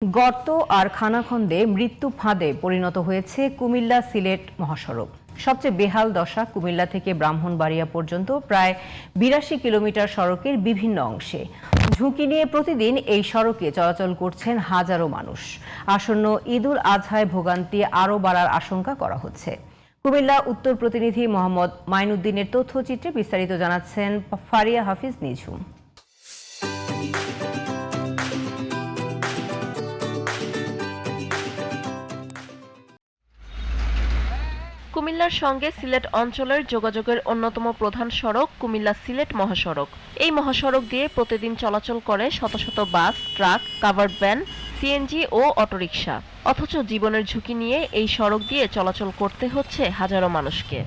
গর্ত আর খানাখন্দে মৃত্যু ফাঁদে পরিণত হয়েছে কুমিল্লা সিলেট মহাসড়ক। সবচেয়ে বেহাল দশা কুমিল্লা থেকে ব্রাহ্মণবাড়িয়া পর্যন্ত প্রায় ৮২ কিলোমিটার সড়কের বিভিন্ন অংশে। ঝুঁকি নিয়ে প্রতিদিন এই সড়কে চলাচল করছেন হাজারো মানুষ। আসন্ন ঈদুল আজহায় ভোগান্তি আরও বাড়ার আশঙ্কা করা হচ্ছে। কুমিল্লা উত্তর প্রতিনিধি মোহাম্মদ মাইনুদ্দিনের তথ্যচিত্রে বিস্তারিত জানাচ্ছেন ফারিয়া হাফিজ নিঝুম। কুমিল্লার সঙ্গে সিলেট অঞ্চলের যোগাযোগের অন্যতম প্রধান সড়ক কুমিল্লা সিলেট মহাসড়ক। এই মহাসড়ক দিয়ে প্রতিদিন চলাচল করে শত শত বাস, ট্রাক, কাভার্ড ভ্যান, সিএনজি ও অটোরিকশা। অথচ জীবনের ঝুঁকি নিয়ে এই সড়ক দিয়ে চলাচল করতে হচ্ছে হাজারো মানুষকে।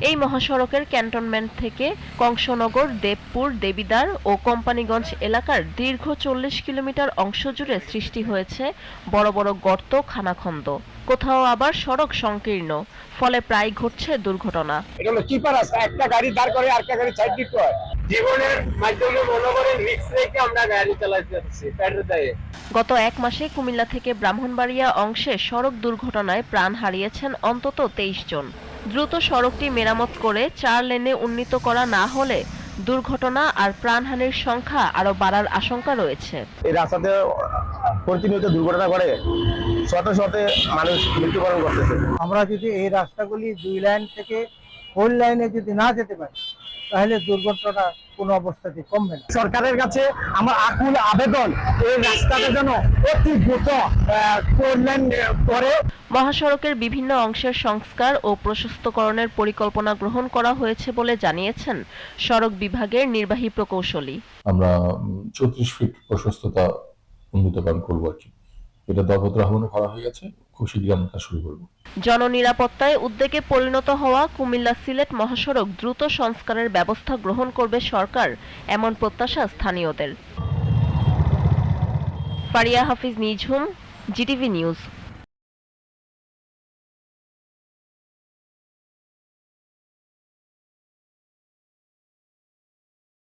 এই মহাসড়কের ক্যান্টনমেন্ট থেকে কংসনগর, দেবপুর, দেবিদ্বার ও কোম্পানিগঞ্জ এলাকার দীর্ঘ ৪০ কিলোমিটার অংশ জুড়ে সৃষ্টি হয়েছে বড় বড় গর্ত, খানাখন্দ। কোথাও আবার সড়ক সংকীর্ণ, ফলে প্রায় ঘটছে দুর্ঘটনা। এটা হলো কিপার আছে, একটা গাড়ি দাঁড় করে আরেকটা গাড়ি সাইড দিতে হয়। জীবনের মাধ্যমে মনে করেন রিস্ক রেখে আমরা গাড়ি চালাচ্ছি পেট্রোল দিয়ে। গত ১ মাসে কুমিল্লা থেকে ব্রাহ্মণবাড়িয়া অংশে সড়ক দুর্ঘটনায় প্রাণ হারিয়েছেন অন্তত ২৩ জন। দ্রুত সড়কটি মেরামত করে ৪ লেনে উন্নীত করা না হলে দুর্ঘটনা আর প্রাণহানির সংখ্যা আরো বাড়ার আশঙ্কা রয়েছে। এই রাস্তাতে প্রতিনিয়ত দুর্ঘটনা ঘটে, শত শত মানুষ মৃত্যুবরণ করতেছে। আমরা যদি এই রাস্তাগুলি ২ লাইন থেকে ৪ লাইনে যদি না যেতে পারি তাহলে দুর্ঘটনা কোনো অবস্থাতে কমবে না। সরকারের কাছে আমার আকুল আবেদন, এই রাস্তাটা যেন অতি দ্রুত কল্যাণ করে। মহাসড়কের বিভিন্ন অংশের সংস্কার ও প্রশস্তকরণের পরিকল্পনা গ্রহণ করা হয়েছে বলে জানিয়েছেন সড়ক বিভাগের নির্বাহী প্রকৌশলী। আমরা ৩৪ ফিট প্রশস্ততা উন্নীতকরণ করবো আর কি। এটা দরপত্র আহ্বান করা হয়ে গেছে, খুব শীঘ্রই আমরা কাজ শুরু করবো। জননিরাপত্তায় উদ্যোগে পরিণত হওয়া কুমিল্লা সিলেট মহাসড়ক দ্রুত সংস্কারের ব্যবস্থা গ্রহণ করবে সরকার, এমন প্রত্যাশা স্থানীয়দের। ফারিয়া হাফিজ নিঝুম, জিটিভি নিউজ।